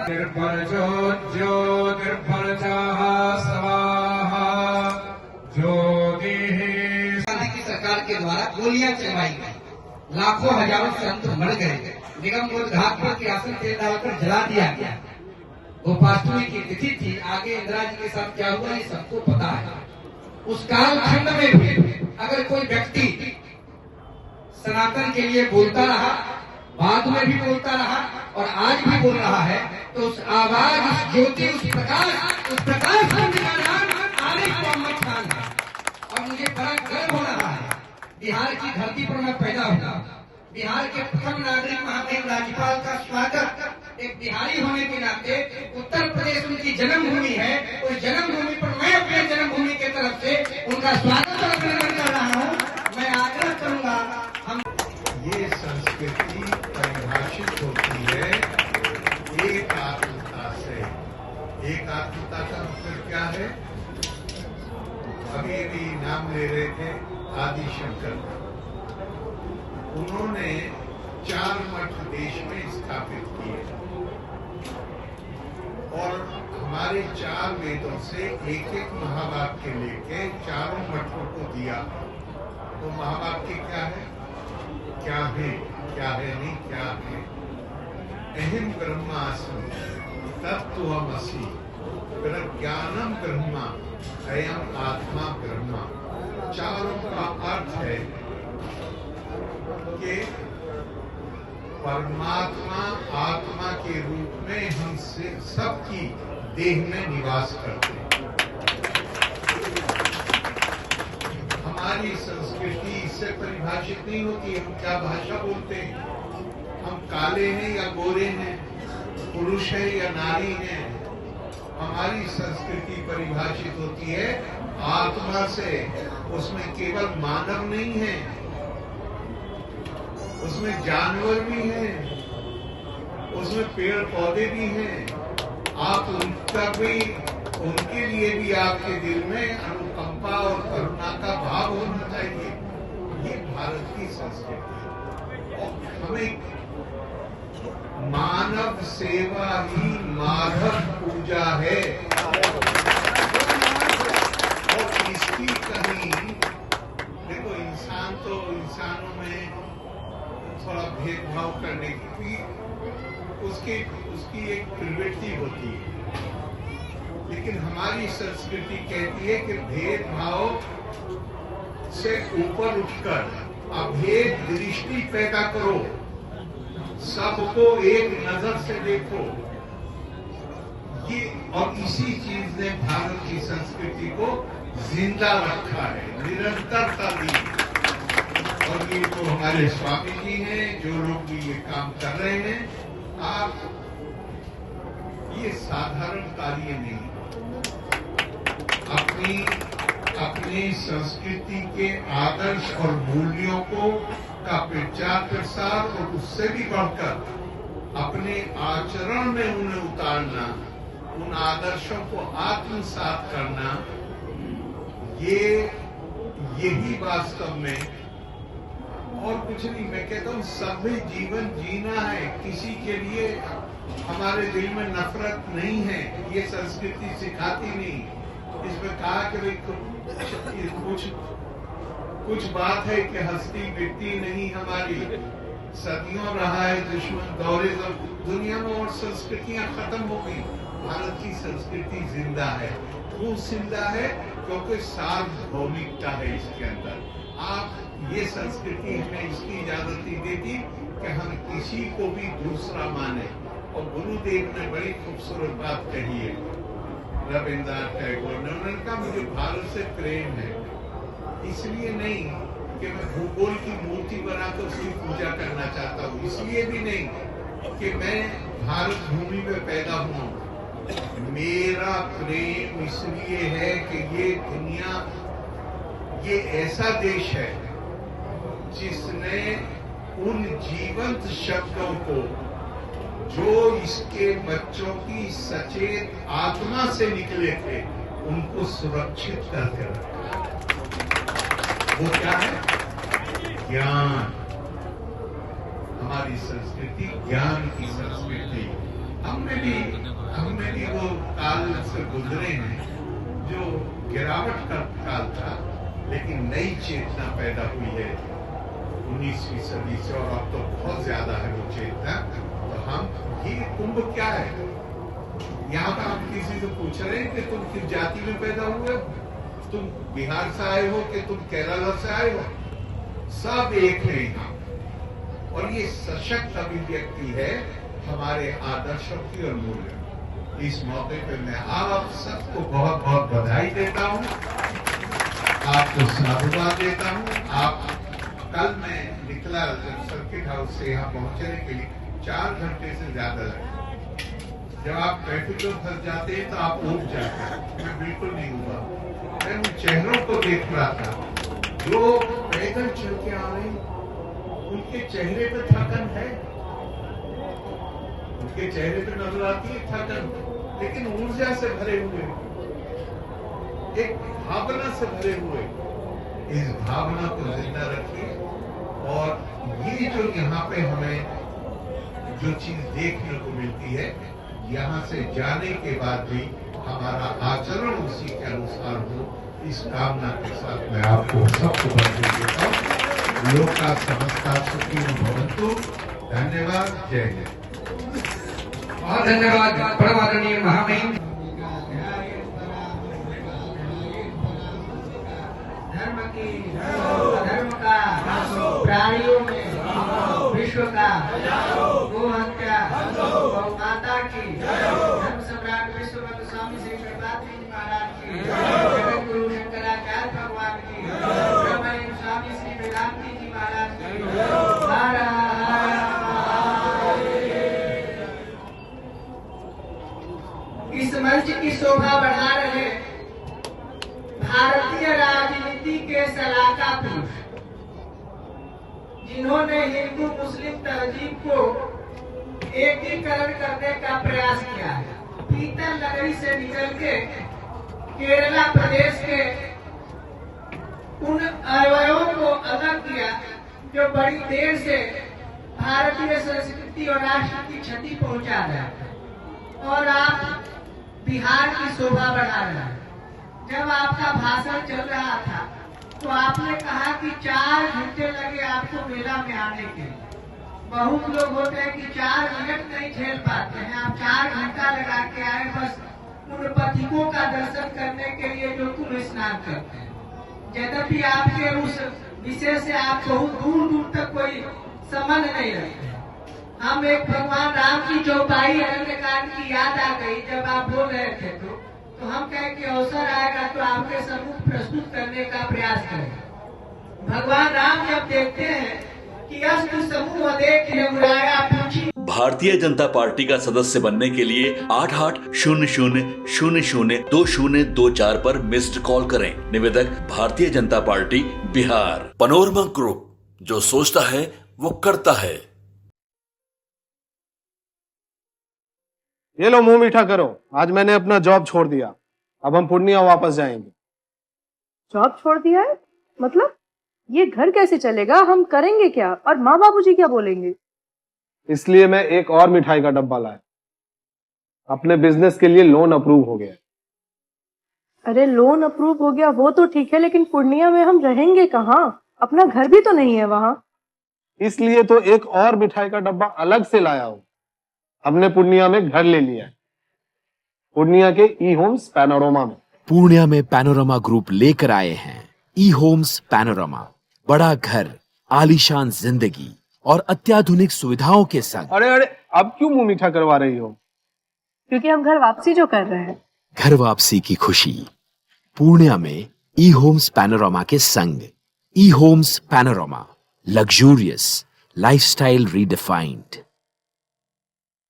ज्योतिर्भरजः स्वाहा ज्योतिः। गांधी की सरकार के द्वारा गोलियां चलवाई गई, लाखों हजारों संत मर गए, निगम बोध घाट पर किरासन तेल डालकर जला दिया गया। गोपाष्टमी की तिथि थी। आगे इंदिरा जी के साथ क्या हुआ ये सबको पता है। उस कालखंड में भी अगर कोई व्यक्ति सनातन के लिए बोलता रहा, बाद में भी बोलता रहा और आज भी बोल रहा है, तो उस आवाज, उस ज्योति, उस प्रकाश का नाम आरिफ मोहम्मद खान है। और मुझे बड़ा गर्व हो रहा है, बिहार की धरती पर मैं पैदा हुआ। बिहार के प्रथम नागरिक महामहिम राज्यपाल का स्वागत एक बिहारी होने के नाते, उत्तर प्रदेश उनकी जन्मभूमि है, उस जन्मभूमि पर मैं अपने जन्मभूमि की तरफ से उनका स्वागत और अभिनंदन कर रहा हूँ। मैं आग्रह करूंगा, हम ये संस्कृति परिभाषित होती है एक आत्मता से। एक आत्मता का मतलब क्या है? अभी अभी नाम ले रहे थे आदि शंकर, उन्होंने 4 मठ देश में स्थापित किए और हमारे 4 वेदों से एक एक महावाक्य लेके चारों मठों को दिया। तो महावाक्य क्या है? क्या है, क्या है नहीं, क्या है? अहम ब्रह्मास्मि तत्त्वमसि प्रज्ञानम ब्रह्मा अयम आत्मा ब्रह्मा। चारों का अर्थ है कि परमात्मा आत्मा के रूप में हम सबकी देह में निवास करते हैं। हमारी संस्कृति इससे परिभाषित नहीं होती हम क्या भाषा बोलते हैं, हम काले हैं या गोरे हैं, पुरुष है या नारी हैं। हमारी संस्कृति परिभाषित होती है आत्मा से। उसमें केवल मानव नहीं है, उसमें जानवर भी हैं, उसमें पेड़ पौधे भी हैं। आप उनके लिए भी आपके दिल में अनुकंपा और करुणा का भाव होना चाहिए। ये भारत की संस्कृति है और हमें मानव सेवा ही माधव पूजा है। और इसकी कहीं देखो, इंसान तो इंसानों में थोड़ा भेदभाव करने की उसकी एक प्रवृत्ति होती है, लेकिन हमारी संस्कृति कहती है कि भेदभाव से ऊपर उठकर अभेद दृष्टि पैदा करो, सबको एक नजर से देखो। ये और इसी चीज ने भारत की संस्कृति को जिंदा रखा है, निरंतरता दी। और ये तो हमारे स्वामी जी हैं, जो लोग भी ये काम कर रहे हैं। आप ये साधारण कार्य नहीं, अपनी संस्कृति के आदर्श और मूल्यों का प्रचार प्रसार और उससे भी बढ़कर अपने आचरण में उन्हें उतारना, उन आदर्शों को आत्मसात करना, यही वास्तव में और कुछ नहीं। मैं कहता हूँ सभी जीवन जीना है, किसी के लिए हमारे दिल में नफरत नहीं है, ये संस्कृति सिखाती नहीं। इसमें कहा कि भाई कुछ बात है कि हस्ती मिटती नहीं हमारी, सदियों रहा है दुश्मन दौरे दुनिया में और संस्कृतियां खत्म हो गई। भारत की संस्कृति जिंदा है। वो जिंदा है क्योंकि सार्वभौमिकता है इसके अंदर। आप ये संस्कृति हमें इसकी इजाजत नहीं देती कि हम किसी को भी दूसरा माने। और गुरुदेव ने बड़ी खूबसूरत बात कही है, रविन्द्रनाथ टैगोर ने। उन्होंने कहा मुझे भारत से प्रेम है, इसलिए नहीं कि मैं भूगोल की मूर्ति बनाकर उसकी पूजा करना चाहता हूँ, इसलिए भी नहीं कि मैं भारत भूमि में पैदा हुआ। मेरा प्रेम इसलिए है कि ये दुनिया, ये ऐसा देश है जिसने उन जीवंत शब्दों को जो इसके बच्चों की सचेत आत्मा से निकले थे उनको सुरक्षित करके रखा। वो क्या है? ज्ञान। हमारी संस्कृति ज्ञान की संस्कृति, हमने भी वो काल से गुजरे हैं जो गिरावट का काल था, लेकिन नई चेतना पैदा हुई है 19वीं सदी से, और अब तो बहुत ज्यादा है वो चेतना। तो हम ये कुंभ क्या है, यहाँ पर आप किसी से पूछ रहे हैं कि तुम किस जाति में पैदा हुए, तुम बिहार से आए हो कि तुम केरला से आए हो, सब एक है यहाँ। और ये सशक्त अभिव्यक्ति है हमारे आदर्शों की और मूल्य। इस मौके पर मैं आप सबको बहुत बहुत बधाई देता हूँ, आपको साधुवाद देता हूँ। आप कल मैं निकला जब सर्किट हाउस से यहाँ पहुंचने के लिए 4 घंटे से ज्यादा लगे। जब आप ट्रैफिक में फंस जाते हैं तो आप उठ जाते हैं, मैं बिल्कुल नहीं हुआ। मैं उन चेहरों को देख रहा था जो पैदल चल के आ रहे हैं, उनके चेहरे पे थकन है, उनके चेहरे पे नजर आती है थकन, लेकिन ऊर्जा से भरे हुए, एक भावना से भरे हुए। इस भावना को जिंदा रखिए, और ये जो यहाँ पे हमें जो चीज देखने को मिलती है, यहाँ से जाने के बाद भी हमारा आचरण उसी के अनुसार हो, इस कामना के साथ मैं आपको सबको बधाई देता हूँ। लोका समस्ता सुखिनो भवन्तु। धन्यवाद। जय जय। बहुत धन्यवाद परम आदरणीय महामहिम। धर्म की अधर्म का प्राणियों में विश्व का गो हत्या गौ माता की, धर्म सम्राट विश्वनाथ स्वामी श्री प्रभात्री जी महाराज की, जगत गुरु शंकराचार्य भगवान की, ब्रह्मलीन स्वामी श्री वेदांती जी महाराज की। हर हर इस मंच की शोभा बढ़ा रहे भारतीय राजनीति के सलाहका पुरुष, जिन्होंने हिंदू मुस्लिम तहजीब को एकीकरण करने का प्रयास किया है। पीतल नगरी से निकल के केरला प्रदेश के उन अवयवों को अलग किया जो बड़ी देर से भारतीय संस्कृति और राष्ट्र की क्षति पहुंचा रहा है, और आप बिहार की शोभा बढ़ा रहे हैं। जब आपका भाषण चल रहा था तो आपने कहा कि 4 घंटे लगे आपको मेला में आने के लिए। बहुत लोग होते हैं कि 4 मिनट नहीं झेल पाते हैं, आप 4 घंटा लगा के आए बस उन पथिकों का दर्शन करने के लिए जो कुंभ स्नान करते हैं। यद्यपि आपके उस विषय से आप बहुत दूर दूर तक कोई संबंध नहीं रखते। हम एक भगवान राम की चौपाई अरण्यकांड की याद आ गई जब आप बोल रहे थे, तो हम कहें कि अवसर आएगा तो आपके सम्मुख प्रस्तुत करने का प्रयास करें। भगवान राम जब देखते हैं कि अस्तु समूह देख रघुराया पूछी। भारतीय जनता पार्टी का सदस्य बनने के लिए 8800002024 पर मिस्ड कॉल करें। निवेदक Bharatiya Janata party Bihar. Panorama group, जो सोचता है वो करता है। ये लो मुंह मीठा करो, आज मैंने अपना जॉब छोड़ दिया, अब हम पूर्णिया वापस जाएंगे। जॉब छोड़ दिया है? मतलब ये घर कैसे चलेगा, हम करेंगे क्या, और माँ बाबूजी क्या बोलेंगे? इसलिए मैं एक और मिठाई का डब्बा लाया। अपने बिजनेस के लिए लोन अप्रूव हो गया। अरे लोन अप्रूव हो गया वो तो ठीक है, लेकिन पूर्णिया में हम रहेंगे कहाँ? अपना घर भी तो नहीं है वहाँ। इसलिए तो एक और मिठाई का डब्बा अलग से लाया हूँ। हमने पूर्णिया में घर ले लिया है, पूर्णिया के ई होम्स पैनोरमा में। पूर्णिया में पैनोरमा ग्रुप लेकर आए हैं ई होम्स पैनोरमा। बड़ा घर, आलीशान जिंदगी और अत्याधुनिक सुविधाओं के संग। अरे अरे, अब क्यों मुंह मीठा करवा रही हो? क्योंकि हम घर वापसी जो कर रहे हैं। घर वापसी की खुशी पूर्णिया में ई होम्स पैनोरमा के संग। E homes panorama, luxurious lifestyle redefined.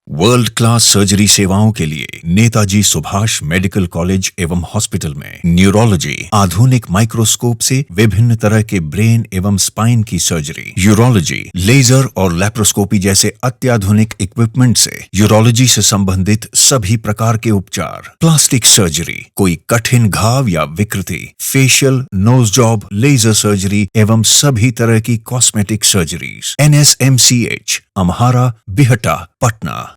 World class surgery सेवाओं के लिए नेताजी सुभाष मेडिकल कॉलेज एवं हॉस्पिटल में न्यूरोलॉजी, आधुनिक माइक्रोस्कोप से विभिन्न तरह के ब्रेन एवं स्पाइन की सर्जरी, यूरोलॉजी, लेजर और लैप्रोस्कोपी जैसे अत्याधुनिक इक्विपमेंट से यूरोलॉजी से संबंधित सभी प्रकार के उपचार, प्लास्टिक सर्जरी, कोई कठिन घाव या विकृति, facial, nose job, laser surgery एवं सभी तरह की cosmetic surgeries. NSMCH, Amhara, Bihta, Patna.